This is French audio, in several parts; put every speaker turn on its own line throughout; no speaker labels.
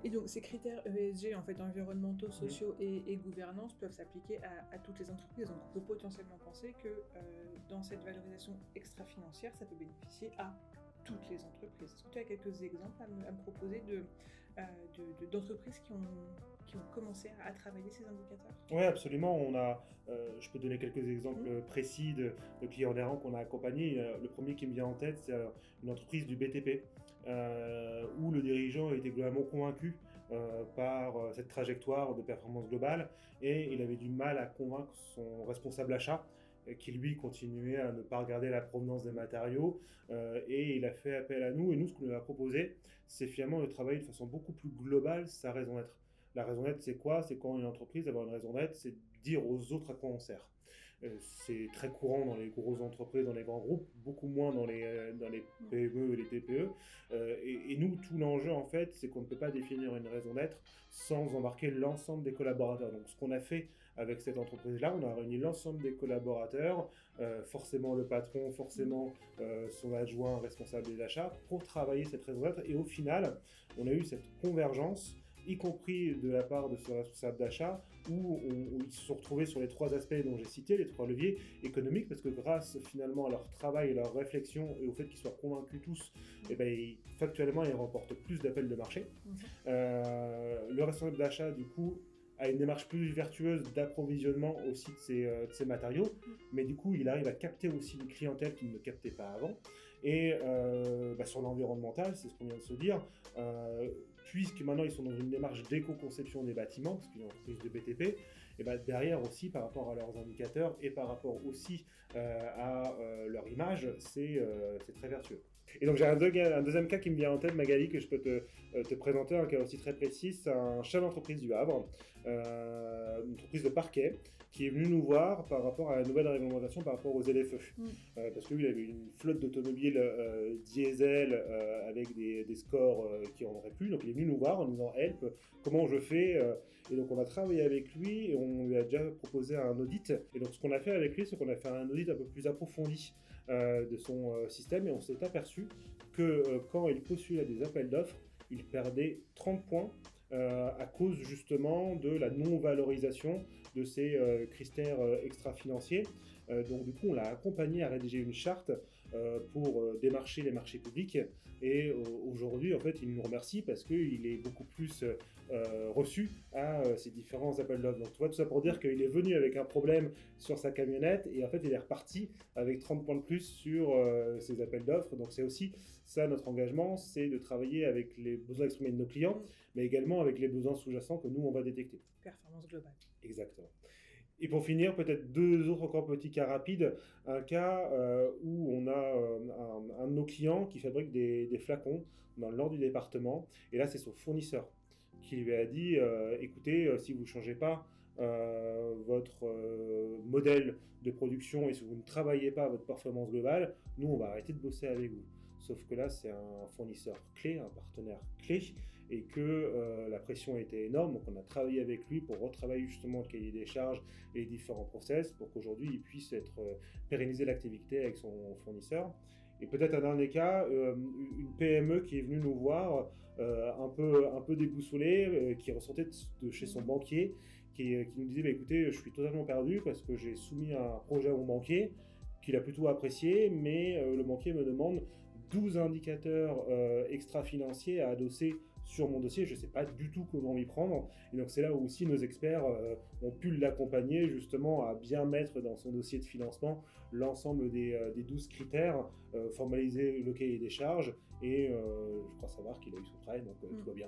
Et donc ces critères ESG, en fait, environnementaux, sociaux et gouvernance, peuvent s'appliquer à toutes les entreprises. Donc on peut potentiellement penser que dans cette valorisation extra-financière, ça peut bénéficier à toutes les entreprises. Est-ce que tu as quelques exemples à me proposer d'entreprises qui ont commencé à travailler ces indicateurs?
Oui, absolument. Je peux donner quelques exemples précis de clients adhérents qu'on a accompagnés. Le premier qui me vient en tête, c'est une entreprise du BTP, où le dirigeant était globalement convaincu par cette trajectoire de performance globale, et il avait du mal à convaincre son responsable achat, qui lui continuait à ne pas regarder la provenance des matériaux, et il a fait appel à nous. Et nous, ce qu'on lui a proposé, c'est finalement de travailler de façon beaucoup plus globale sa raison d'être. La raison d'être, c'est quoi? C'est quand une entreprise a une raison d'être, c'est dire aux autres à quoi on sert. C'est très courant dans les grosses entreprises, dans les grands groupes, beaucoup moins dans les PME et les TPE. Et nous, tout l'enjeu, en fait, c'est qu'on ne peut pas définir une raison d'être sans embarquer l'ensemble des collaborateurs. Donc, ce qu'on a fait avec cette entreprise-là, on a réuni l'ensemble des collaborateurs, forcément le patron, forcément son adjoint responsable des achats, pour travailler cette raison d'être. Et au final, on a eu cette convergence, y compris de la part de ce responsable d'achat, où ils se sont retrouvés sur les 3 aspects dont j'ai cité, les 3 leviers économiques, parce que grâce finalement à leur travail et leur réflexion, et au fait qu'ils soient convaincus tous, factuellement ils remportent plus d'appels de marché. Le responsable d'achat, du coup, a une démarche plus vertueuse d'approvisionnement aussi de ces matériaux, mais du coup il arrive à capter aussi une clientèle qu'il ne captait pas avant. Et sur l'environnemental, c'est ce qu'on vient de se dire, puisque maintenant ils sont dans une démarche d'éco-conception des bâtiments, parce qu'il y a une entreprise de BTP, et derrière aussi, par rapport à leurs indicateurs et par rapport aussi à leur image, c'est très vertueux. Et donc j'ai un deuxième cas qui me vient en tête, Magali, que je peux te présenter, un cas aussi très précis. C'est un chef d'entreprise du Havre, une entreprise de parquet, qui est venu nous voir par rapport à la nouvelle réglementation par rapport aux LFE. Parce que lui, il avait une flotte d'automobiles diesel avec des scores qui en auraient plus. Donc il est venu nous voir en nous disant « Help, comment je fais ?» Et donc on a travaillé avec lui et on lui a déjà proposé un audit. Et donc ce qu'on a fait avec lui, c'est qu'on a fait un audit un peu plus approfondi de son système, et on s'est aperçu que quand il postulait à des appels d'offres, il perdait 30 points à cause justement de la non-valorisation de ces critères extra-financiers. Donc du coup, on l'a accompagné à rédiger une charte pour démarcher les marchés publics, et aujourd'hui, en fait, il nous remercie parce qu'il est beaucoup plus reçu à ces différents appels d'offres. Donc tu vois, tout ça pour dire qu'il est venu avec un problème sur sa camionnette, et en fait, il est reparti avec 30 points de plus sur ces appels d'offres. Donc c'est aussi ça notre engagement, c'est de travailler avec les besoins exprimés de nos clients, mais également avec les besoins sous-jacents que nous, on va détecter.
Performance globale.
Exactement. Et pour finir, peut-être 2 autres encore petits cas rapides. Un cas où on a un de nos clients qui fabrique des flacons dans le nord du département. Et là, c'est son fournisseur qui lui a dit écoutez, si vous ne changez pas votre modèle de production, et si vous ne travaillez pas votre performance globale, nous, on va arrêter de bosser avec vous. Sauf que là, c'est un fournisseur clé, un partenaire clé, et que la pression était énorme. Donc on a travaillé avec lui pour retravailler justement le cahier des charges et les différents process pour qu'aujourd'hui il puisse pérenniser l'activité avec son fournisseur. Et peut-être un dernier cas, une PME qui est venue nous voir un peu déboussolée, qui ressortait de chez son banquier, qui nous disait écoutez, je suis totalement perdu parce que j'ai soumis un projet à mon banquier qu'il a plutôt apprécié, mais le banquier me demande 12 indicateurs extra-financiers à adosser sur mon dossier, je ne sais pas du tout comment m'y prendre. Et donc c'est là où aussi nos experts ont pu l'accompagner justement à bien mettre dans son dossier de financement l'ensemble des 12 critères, formaliser le cahier des charges, et je crois savoir qu'il a eu son travail, donc tout va bien.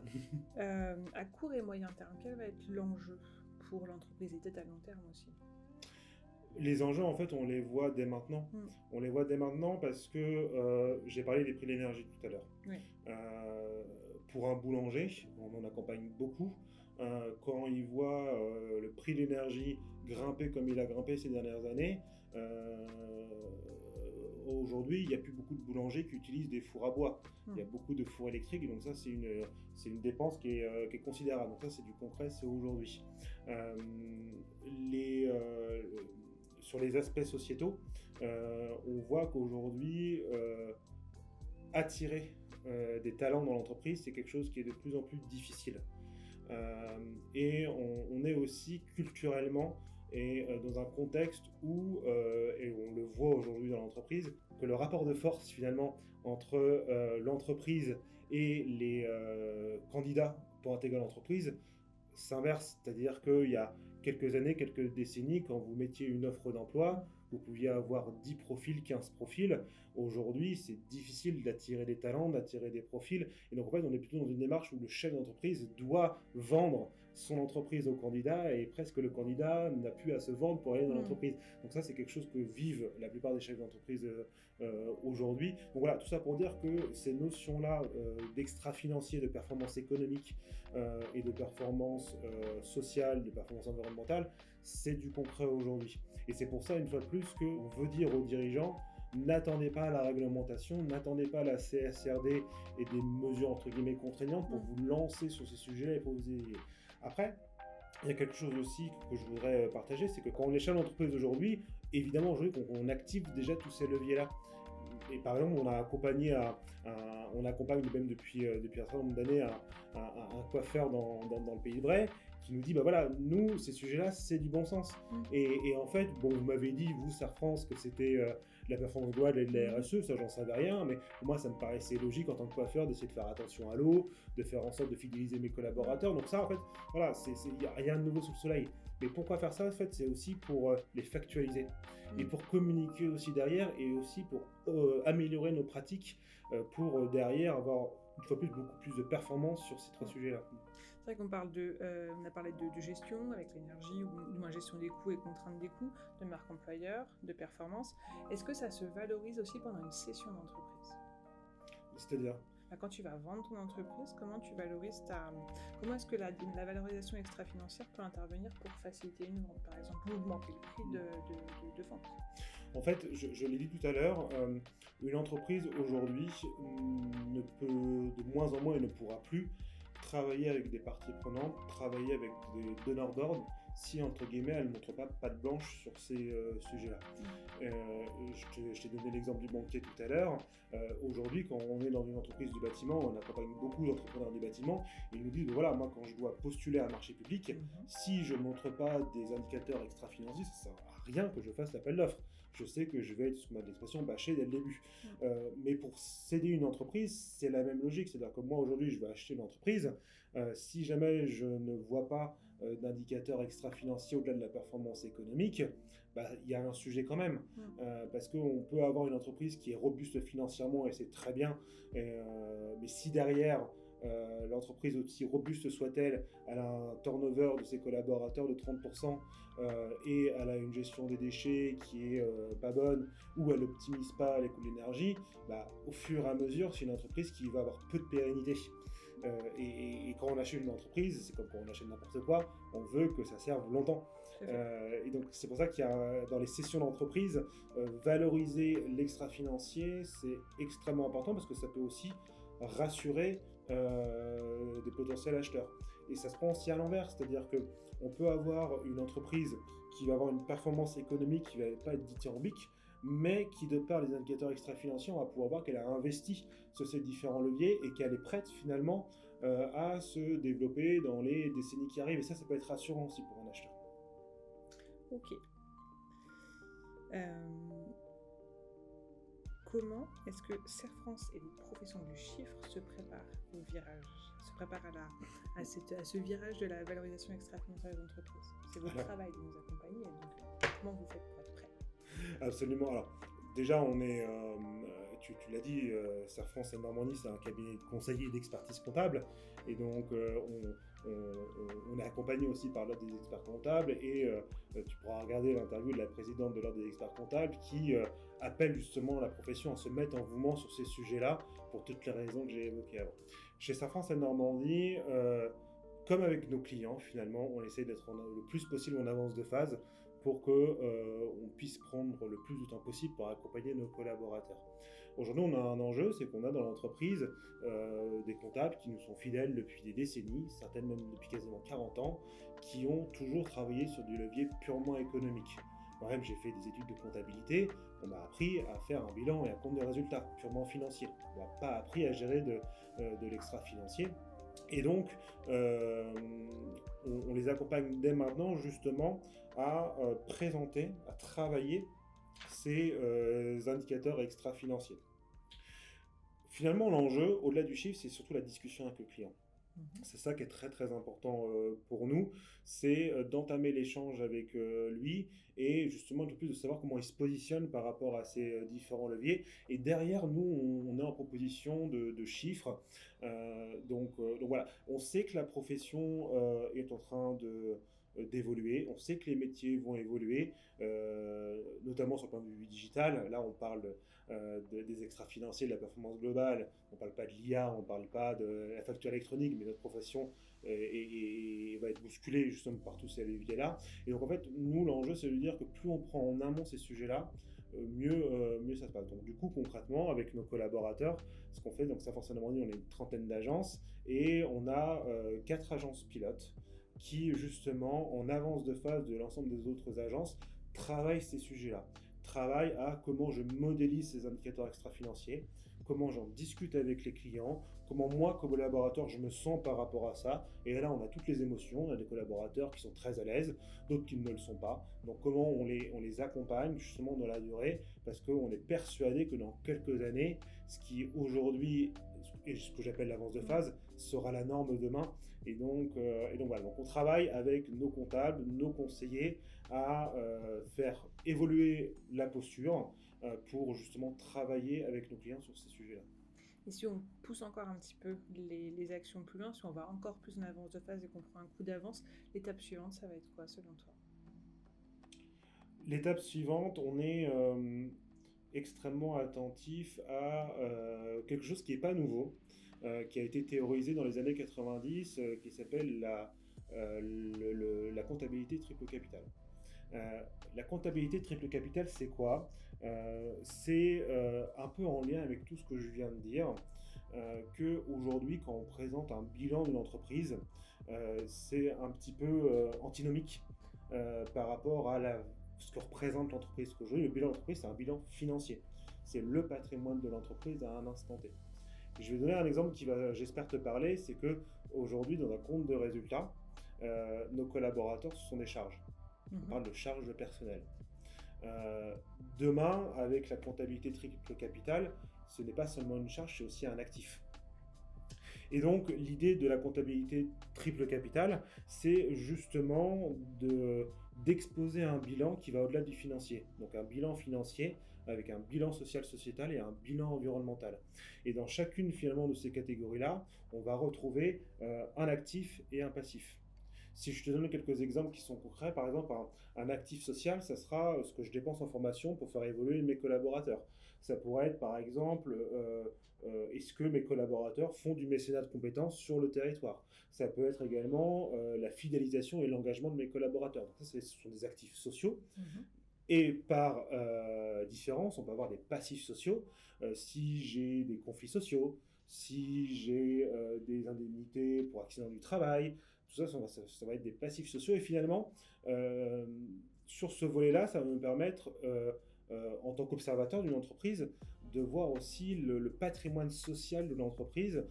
À court et moyen terme, quel va être l'enjeu pour l'entreprise, et peut-être à long terme aussi?
Les enjeux, en fait, on les voit dès maintenant. On les voit dès maintenant parce que j'ai parlé des prix de l'énergie tout à l'heure.
Oui.
Pour un boulanger, on en accompagne beaucoup. Quand il voit le prix de l'énergie grimper comme il a grimpé ces dernières années, aujourd'hui, il n'y a plus beaucoup de boulangers qui utilisent des fours à bois. Il y a beaucoup de fours électriques, et donc ça, c'est une dépense qui est considérable. Donc ça, c'est du concret, c'est aujourd'hui. Sur les aspects sociétaux, on voit qu'aujourd'hui, attirer des talents dans l'entreprise, c'est quelque chose qui est de plus en plus difficile. Et on est aussi culturellement et dans un contexte où, et on le voit aujourd'hui dans l'entreprise, que le rapport de force finalement entre l'entreprise et les candidats pour intégrer l'entreprise s'inverse. C'est-à-dire qu'il y a quelques années, quelques décennies, quand vous mettiez une offre d'emploi, vous pouviez avoir 10 profils, 15 profils. Aujourd'hui, c'est difficile d'attirer des talents, d'attirer des profils. Et donc, en fait, on est plutôt dans une démarche où le chef d'entreprise doit vendre son entreprise au candidat et presque le candidat n'a plus à se vendre pour aller dans l'entreprise. Donc ça, c'est quelque chose que vivent la plupart des chefs d'entreprise aujourd'hui. Donc voilà, tout ça pour dire que ces notions-là d'extra-financier, de performance économique et de performance sociale, de performance environnementale, c'est du concret aujourd'hui. Et c'est pour ça, une fois de plus, qu'on veut dire aux dirigeants, n'attendez pas la réglementation, n'attendez pas la CSRD et des mesures entre guillemets contraignantes pour vous lancer sur ces sujets et pour vous aider. Après, il y a quelque chose aussi que je voudrais partager, c'est que quand on est chef d'entreprise aujourd'hui, évidemment aujourd'hui on active déjà tous ces leviers-là. Et par exemple, on accompagne même depuis un certain nombre d'années un coiffeur dans le Pays de Bray qui nous dit, bah voilà, nous, ces sujets-là, c'est du bon sens. Et en fait, bon, vous m'avez dit, vous, Serre France, que c'était la performance globale et de la RSE, ça, j'en savais rien, mais pour moi, ça me paraissait logique en tant que coiffeur d'essayer de faire attention à l'eau, de faire en sorte de fidéliser mes collaborateurs. Donc ça, en fait, voilà, il n'y a rien de nouveau sous le soleil. Mais pourquoi faire ça, en fait, c'est aussi pour les factualiser et pour communiquer aussi derrière et aussi pour améliorer nos pratiques pour derrière avoir une fois plus beaucoup plus de performance sur ces trois sujets-là.
C'est vrai qu'on parle on a parlé de gestion avec l'énergie ou du moins gestion des coûts et contrainte des coûts, de marque employeur, de performance. Est-ce que ça se valorise aussi pendant une session d'entreprise?
C'est-à-dire?
Quand tu vas vendre ton entreprise, comment tu valorises comment est-ce que la valorisation extra-financière peut intervenir pour faciliter une vente, par exemple, ou augmenter le prix de vente?
En fait, je l'ai dit tout à l'heure, une entreprise aujourd'hui ne peut de moins en moins et ne pourra plus travailler avec des parties prenantes, travailler avec des donneurs d'ordre, si entre guillemets elle ne montre pas patte blanche sur ces sujets-là. Je t'ai donné l'exemple du banquier tout à l'heure. Aujourd'hui, quand on est dans une entreprise du bâtiment, on accompagne beaucoup d'entrepreneurs du bâtiment, ils nous disent, voilà, moi quand je dois postuler à un marché public, si je ne montre pas des indicateurs extra-financiers, ça ne sert à rien que je fasse l'appel d'offres. Je sais que je vais être, ce qu'on a de l'expression, bâché dès le début. Mais pour céder une entreprise, c'est la même logique. C'est-à-dire que moi, aujourd'hui, je vais acheter une entreprise. Si jamais je ne vois pas d'indicateurs extra-financiers au-delà de la performance économique, il y a un sujet quand même. Parce qu'on peut avoir une entreprise qui est robuste financièrement, et c'est très bien. Mais si derrière, l'entreprise, aussi robuste soit-elle, elle a un turnover de ses collaborateurs de 30% et elle a une gestion des déchets qui est pas bonne, ou elle n'optimise pas les coûts de l'énergie, au fur et à mesure, c'est une entreprise qui va avoir peu de pérennité. Et quand on achète une entreprise, c'est comme quand on achète n'importe quoi, on veut que ça serve longtemps. Et donc c'est pour ça qu'il y a dans les sessions d'entreprise, valoriser l'extra-financier, c'est extrêmement important parce que ça peut aussi rassurer des potentiels acheteurs. Et ça se prend aussi à l'envers, c'est-à-dire qu'on peut avoir une entreprise qui va avoir une performance économique qui ne va pas être dithyrambique, mais qui, de par les indicateurs extra-financiers, on va pouvoir voir qu'elle a investi sur ces différents leviers et qu'elle est prête finalement à se développer dans les décennies qui arrivent. Et ça peut être rassurant aussi pour un acheteur.
Ok. Comment est-ce que Serre France et les professions du chiffre se préparent au virage, se préparent à ce virage de la valorisation extra-financière des entreprises? C'est votre travail de nous accompagner, donc comment vous faites pour être prêt?
Absolument. Alors, déjà, on est, tu l'as dit, Serre France et Normandie, c'est un cabinet de conseil et d'expertise comptable. Et donc, on est accompagné aussi par l'Ordre des experts comptables. Et tu pourras regarder l'interview de la présidente de l'Ordre des experts comptables qui appelle justement la profession à se mettre en mouvement sur ces sujets-là pour toutes les raisons que j'ai évoquées avant. Chez Serre France et Normandie, comme avec nos clients, finalement, on essaie d'être le plus possible en avance de phase pour qu'on puisse prendre le plus de temps possible pour accompagner nos collaborateurs. Aujourd'hui, on a un enjeu, c'est qu'on a dans l'entreprise des comptables qui nous sont fidèles depuis des décennies, certaines même depuis quasiment 40 ans, qui ont toujours travaillé sur du levier purement économique. Moi-même, j'ai fait des études de comptabilité. On m'a appris à faire un bilan et un compte de résultats purement financier. On m'a pas appris à gérer de l'extra-financier. Et donc, on les accompagne dès maintenant justement à présenter, à travailler ces indicateurs extra-financiers. Finalement, l'enjeu, au-delà du chiffre, c'est surtout la discussion avec le client. C'est ça qui est très très important pour nous, c'est d'entamer l'échange avec lui et justement de plus de savoir comment il se positionne par rapport à ces différents leviers. Et derrière nous, on est en proposition de chiffres. Donc voilà, on sait que la profession est en train d'évoluer, on sait que les métiers vont évoluer, notamment sur le plan de vue digital. Là, on parle des extra-financiers, de la performance globale. On ne parle pas de l'IA, on ne parle pas de la facture électronique, mais notre profession va être bousculée justement par tous ces leviers-là. Et donc en fait, nous, l'enjeu, c'est de dire que plus on prend en amont ces sujets-là, mieux ça se passe. Donc du coup, concrètement, avec nos collaborateurs, ce qu'on fait, donc ça forcément dit, on est une trentaine d'agences et on a 4 agences pilotes qui justement, en avance de phase de l'ensemble des autres agences, travaillent ces sujets-là. Travaille à comment je modélise ces indicateurs extra-financiers, comment j'en discute avec les clients, comment moi, comme collaborateur, je me sens par rapport à ça. Et là, on a toutes les émotions, on a des collaborateurs qui sont très à l'aise, d'autres qui ne le sont pas. Donc comment on les accompagne justement dans la durée, parce qu'on est persuadé que dans quelques années, ce qui aujourd'hui est ce que j'appelle l'avance de phase, sera la norme demain. Et donc voilà, donc on travaille avec nos comptables, nos conseillers à faire évoluer la posture pour justement travailler avec nos clients sur ces sujets-là.
Et si on pousse encore un petit peu les actions plus loin, si on va encore plus en avance de phase et qu'on prend un coup d'avance, l'étape suivante, ça va être quoi selon toi?
L'étape suivante, on est extrêmement attentif à quelque chose qui n'est pas nouveau, qui a été théorisé dans les années 90, qui s'appelle la comptabilité triple capital. La comptabilité triple capital, c'est quoi? C'est un peu en lien avec tout ce que je viens de dire, qu'aujourd'hui, quand on présente un bilan d'une entreprise, c'est un petit peu antinomique par rapport à ce que représente l'entreprise. Aujourd'hui, le bilan d'entreprise, c'est un bilan financier. C'est le patrimoine de l'entreprise à un instant T. Et je vais donner un exemple qui va, j'espère, te parler, c'est qu'aujourd'hui, dans un compte de résultats, nos collaborateurs, ce sont des charges. On parle de charges de personnel. Demain, avec la comptabilité triple capital, ce n'est pas seulement une charge, c'est aussi un actif. Et donc, l'idée de la comptabilité triple capital, c'est justement d'exposer un bilan qui va au-delà du financier. Donc, un bilan financier avec un bilan social-sociétal et un bilan environnemental. Et dans chacune, finalement, de ces catégories-là, on va retrouver un actif et un passif. Si je te donne quelques exemples qui sont concrets, par exemple, un actif social, ça sera ce que je dépense en formation pour faire évoluer mes collaborateurs. Ça pourrait être, par exemple, est-ce que mes collaborateurs font du mécénat de compétences sur le territoire? Ça peut être également la fidélisation et l'engagement de mes collaborateurs. Donc ça, ce sont des actifs sociaux. Et par différence, on peut avoir des passifs sociaux. Si j'ai des conflits sociaux, si j'ai des indemnités pour accident du travail, tout ça, ça va être des passifs sociaux. Et finalement, sur ce volet-là, ça va me permettre, en tant qu'observateur d'une entreprise, de voir aussi le patrimoine social de l'entreprise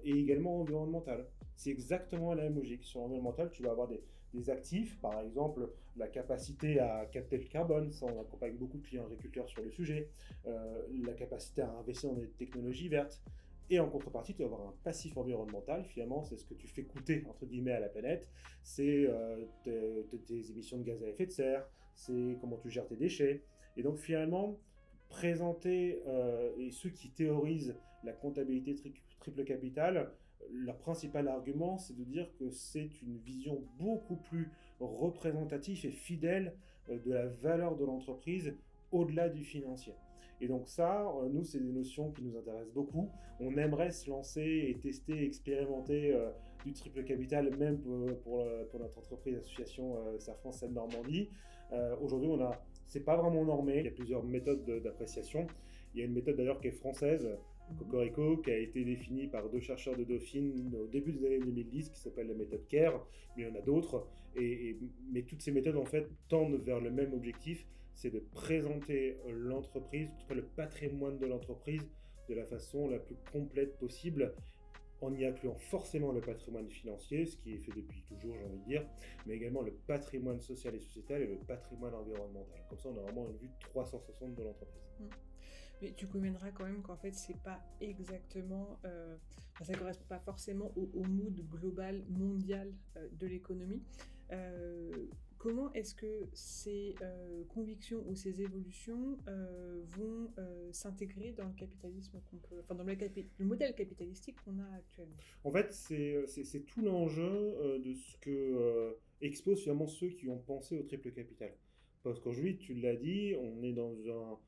et également environnemental. C'est exactement la même logique. Sur l'environnemental, tu vas avoir des actifs, par exemple la capacité à capter le carbone, ça on accompagne beaucoup de clients agriculteurs sur le sujet, la capacité à investir dans des technologies vertes. Et en contrepartie, tu vas avoir un passif environnemental. Finalement, c'est ce que tu fais coûter, entre guillemets, à la planète. C'est tes émissions de gaz à effet de serre, c'est comment tu gères tes déchets. Et donc, finalement, présenter, et ceux qui théorisent la comptabilité triple capital, leur principal argument, c'est de dire que c'est une vision beaucoup plus représentative et fidèle de la valeur de l'entreprise au-delà du financier. Et donc ça, nous, c'est des notions qui nous intéressent beaucoup. On aimerait se lancer et tester, expérimenter du triple capital, même pour notre entreprise, association Safran Seine-Normandie. Aujourd'hui, c'est pas vraiment normé. Il y a plusieurs méthodes d'appréciation. Il y a une méthode d'ailleurs qui est française, Cocorico, qui a été définie par 2 chercheurs de Dauphine au début des années 2010, qui s'appelle la méthode CARE, mais il y en a d'autres. Mais toutes ces méthodes, en fait, tendent vers le même objectif, c'est de présenter l'entreprise, en tout cas le patrimoine de l'entreprise, de la façon la plus complète possible, en y incluant forcément le patrimoine financier, ce qui est fait depuis toujours, j'ai envie de dire, mais également le patrimoine social et sociétal et le patrimoine environnemental. Comme ça, on a vraiment une vue 360 de l'entreprise.
Mais tu conviendras quand même qu'en fait, c'est pas exactement, ça correspond pas forcément au mood global mondial de l'économie. Comment est-ce que ces convictions ou ces évolutions vont s'intégrer dans le capitalisme dans le modèle capitalistique qu'on a actuellement?
En fait, c'est tout l'enjeu de ce que exposent finalement ceux qui ont pensé au triple capital. Parce qu'aujourd'hui, tu l'as dit, on est dans un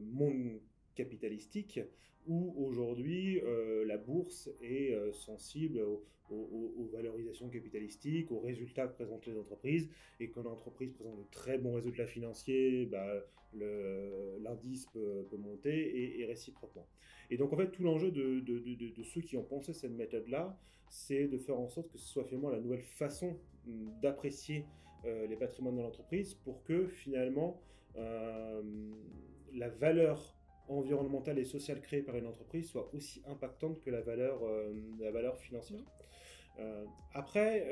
monde capitalistique où aujourd'hui la bourse est sensible aux valorisations capitalistiques, aux résultats que présentent les entreprises, et quand l'entreprise présente de très bons résultats financiers, l'indice peut monter et réciproquement. Et donc en fait tout l'enjeu de ceux qui ont pensé cette méthode-là, c'est de faire en sorte que ce soit finalement la nouvelle façon d'apprécier les patrimoines de l'entreprise pour que finalement la valeur environnementale et sociale créée par une entreprise soit aussi impactante que la valeur financière. Après,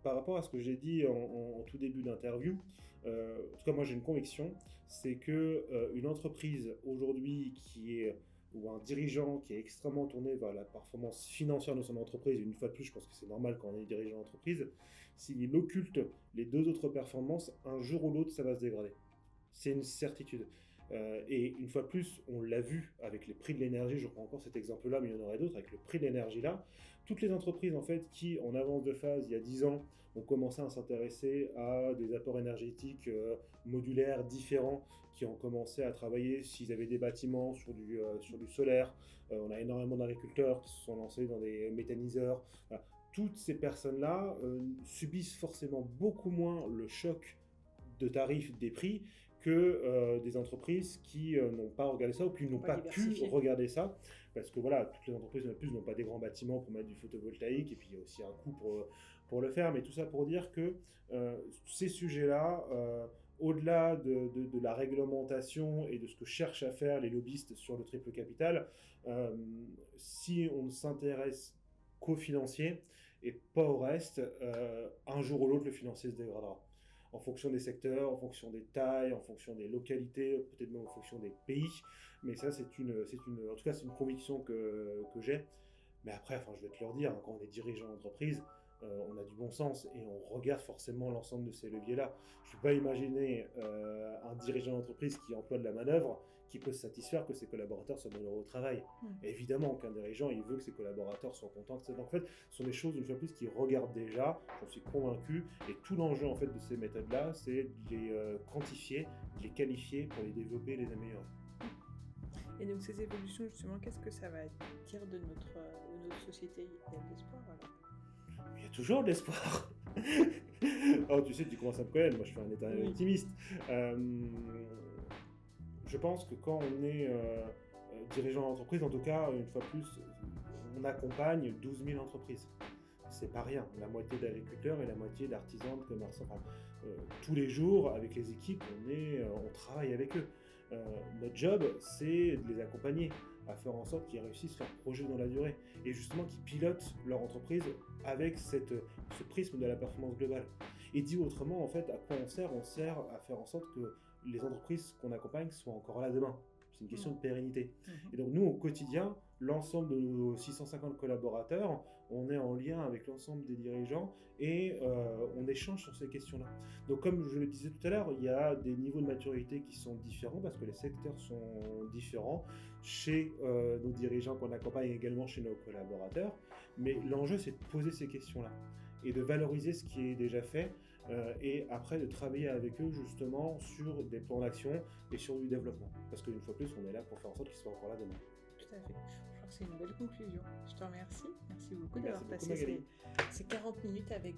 par rapport à ce que j'ai dit en tout début d'interview, en tout cas moi j'ai une conviction, c'est que une entreprise aujourd'hui ou un dirigeant qui est extrêmement tourné vers la performance financière de son entreprise, une fois de plus je pense que c'est normal quand on est dirigeant d'entreprise, s'il occulte les 2 autres performances, un jour ou l'autre ça va se dégrader. C'est une certitude. Et une fois de plus, on l'a vu avec les prix de l'énergie, je prends encore cet exemple-là, mais il y en aurait d'autres, avec le prix de l'énergie là, toutes les entreprises en fait qui, en avance de phase, il y a 10 ans, ont commencé à s'intéresser à des apports énergétiques modulaires différents, qui ont commencé à travailler s'ils avaient des bâtiments sur du solaire. On a énormément d'agriculteurs qui se sont lancés dans des méthaniseurs. Voilà. Toutes ces personnes-là subissent forcément beaucoup moins le choc de tarifs des prix que des entreprises qui n'ont pas regardé ça ou qui n'ont pas pu regarder ça, parce que voilà, toutes les entreprises de plus n'ont pas des grands bâtiments pour mettre du photovoltaïque, et puis il y a aussi un coût pour le faire, mais tout ça pour dire que ces sujets-là, au-delà de la réglementation et de ce que cherchent à faire les lobbyistes sur le triple capital, si on ne s'intéresse qu'au financier et pas au reste, un jour ou l'autre le financier se dégradera. En fonction des secteurs, en fonction des tailles, en fonction des localités, peut-être même en fonction des pays. Mais ça, en tout cas, c'est une conviction que j'ai. Mais après, je vais te le redire, quand on est dirigeant d'entreprise, on a du bon sens et on regarde forcément l'ensemble de ces leviers-là. Je ne peux pas imaginer un dirigeant d'entreprise qui emploie de la manœuvre qui peut se satisfaire que ses collaborateurs soient malheureux au travail. Évidemment qu'un dirigeant, il veut que ses collaborateurs soient contents, etc. Donc en fait, ce sont des choses, une fois de plus, qu'il regarde déjà, j'en suis convaincu, et tout l'enjeu en fait de ces méthodes-là, c'est de les quantifier, de les qualifier pour les développer et les améliorer.
Et donc ces évolutions, justement, qu'est-ce que ça va dire de notre société? Il y a de l'espoir alors?
Il y a toujours de l'espoir. Oh, tu sais, tu commences à me connaître, moi je suis un éternel optimiste. Je pense que quand on est dirigeant d'entreprise, en tout cas, une fois plus, on accompagne 12 000 entreprises. C'est pas rien. La moitié d'agriculteurs et la moitié d'artisans, de commerçants. Tous les jours, avec les équipes, on travaille avec eux. Notre job, c'est de les accompagner, à faire en sorte qu'ils réussissent leur projet dans la durée. Et justement, qu'ils pilotent leur entreprise avec ce prisme de la performance globale. Et dit autrement, en fait, à quoi on sert? On sert à faire en sorte que les entreprises qu'on accompagne soient encore là demain. C'est une question de pérennité. Et donc nous, au quotidien, l'ensemble de nos 650 collaborateurs, on est en lien avec l'ensemble des dirigeants et on échange sur ces questions-là. Donc comme je le disais tout à l'heure, il y a des niveaux de maturité qui sont différents parce que les secteurs sont différents chez nos dirigeants qu'on accompagne, également chez nos collaborateurs. Mais l'enjeu, c'est de poser ces questions-là et de valoriser ce qui est déjà fait. Et après de travailler avec eux justement sur des plans d'action et sur du développement. Parce qu'une fois de plus, on est là pour faire en sorte qu'ils soient encore là demain.
Tout à fait. Je crois que c'est une belle conclusion. Je te remercie. Merci beaucoup d'avoir passé ces 40 minutes avec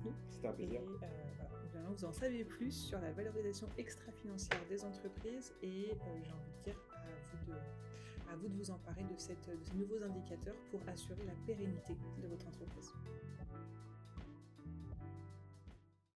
nous.
C'était un plaisir.
Et vous en savez plus sur la valorisation extra-financière des entreprises et j'ai envie de dire à vous à vous de vous emparer de ces nouveaux indicateurs pour assurer la pérennité de votre entreprise.